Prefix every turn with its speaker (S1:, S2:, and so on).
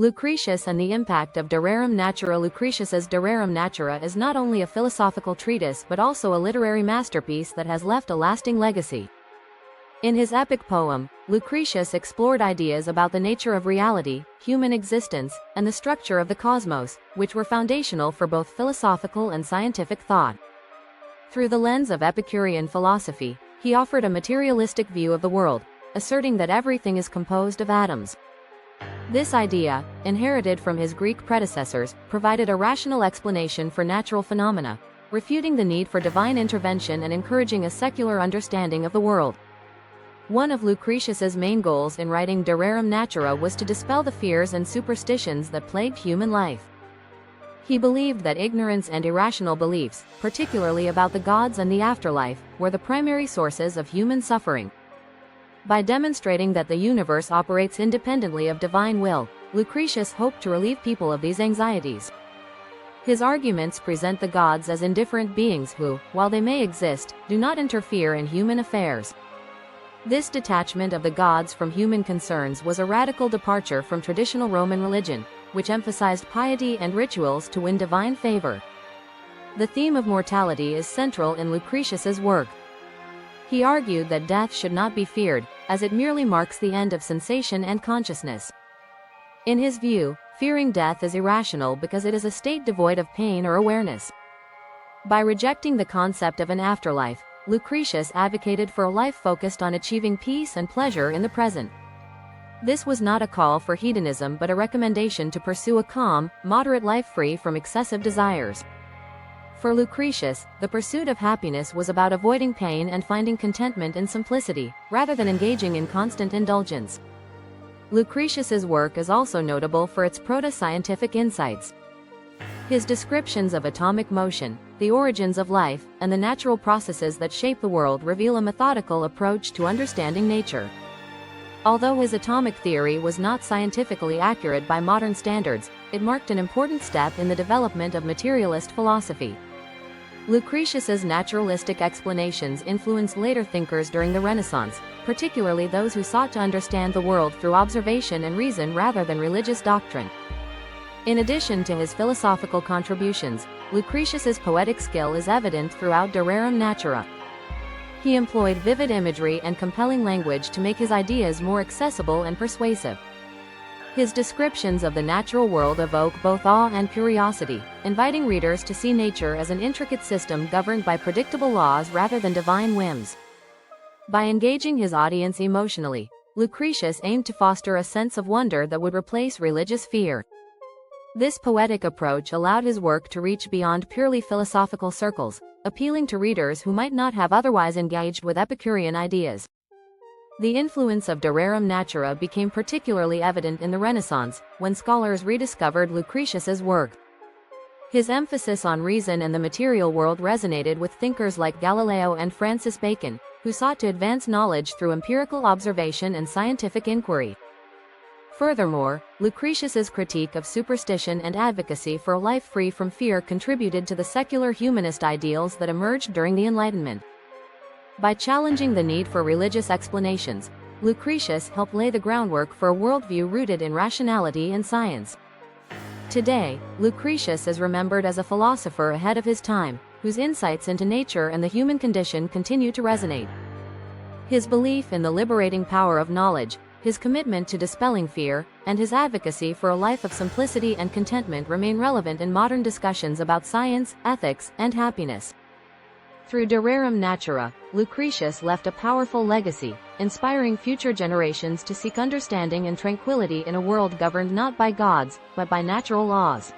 S1: Lucretius and the impact of De Rerum Natura. Lucretius's De Rerum Natura is not only a philosophical treatise but also a literary masterpiece that has left a lasting legacy. In his epic poem, Lucretius explored ideas about the nature of reality, human existence, and the structure of the cosmos, which were foundational for both philosophical and scientific thought. Through the lens of Epicurean philosophy, he offered a materialistic view of the world, asserting that everything is composed of atoms. This idea, inherited from his Greek predecessors, provided a rational explanation for natural phenomena, refuting the need for divine intervention and encouraging a secular understanding of the world. One of Lucretius's main goals in writing De Rerum Natura was to dispel the fears and superstitions that plagued human life. He believed that ignorance and irrational beliefs, particularly about the gods and the afterlife, were the primary sources of human suffering. By demonstrating that the universe operates independently of divine will, Lucretius hoped to relieve people of these anxieties. His arguments present the gods as indifferent beings who, while they may exist, do not interfere in human affairs. This detachment of the gods from human concerns was a radical departure from traditional Roman religion, which emphasized piety and rituals to win divine favor. The theme of mortality is central in Lucretius's work. He argued that death should not be feared, as it merely marks the end of sensation and consciousness. In his view, fearing death is irrational because it is a state devoid of pain or awareness. By rejecting the concept of an afterlife, Lucretius advocated for a life focused on achieving peace and pleasure in the present. This was not a call for hedonism but a recommendation to pursue a calm, moderate life free from excessive desires. For Lucretius, the pursuit of happiness was about avoiding pain and finding contentment in simplicity, rather than engaging in constant indulgence. Lucretius's work is also notable for its proto-scientific insights. His descriptions of atomic motion, the origins of life, and the natural processes that shape the world reveal a methodical approach to understanding nature. Although his atomic theory was not scientifically accurate by modern standards, it marked an important step in the development of materialist philosophy. Lucretius's naturalistic explanations influenced later thinkers during the Renaissance, particularly those who sought to understand the world through observation and reason rather than religious doctrine. In addition to his philosophical contributions, Lucretius's poetic skill is evident throughout De Rerum Natura. He employed vivid imagery and compelling language to make his ideas more accessible and persuasive. His descriptions of the natural world evoke both awe and curiosity, inviting readers to see nature as an intricate system governed by predictable laws rather than divine whims. By engaging his audience emotionally, Lucretius aimed to foster a sense of wonder that would replace religious fear. This poetic approach allowed his work to reach beyond purely philosophical circles, appealing to readers who might not have otherwise engaged with Epicurean ideas. The influence of De Rerum Natura became particularly evident in the Renaissance, when scholars rediscovered Lucretius's work. His emphasis on reason and the material world resonated with thinkers like Galileo and Francis Bacon, who sought to advance knowledge through empirical observation and scientific inquiry. Furthermore, Lucretius's critique of superstition and advocacy for a life free from fear contributed to the secular humanist ideals that emerged during the Enlightenment. By challenging the need for religious explanations, Lucretius helped lay the groundwork for a worldview rooted in rationality and science. Today, Lucretius is remembered as a philosopher ahead of his time, whose insights into nature and the human condition continue to resonate. His belief in the liberating power of knowledge, his commitment to dispelling fear, and his advocacy for a life of simplicity and contentment remain relevant in modern discussions about science, ethics, and happiness. Through De Rerum Natura, Lucretius left a powerful legacy, inspiring future generations to seek understanding and tranquility in a world governed not by gods, but by natural laws.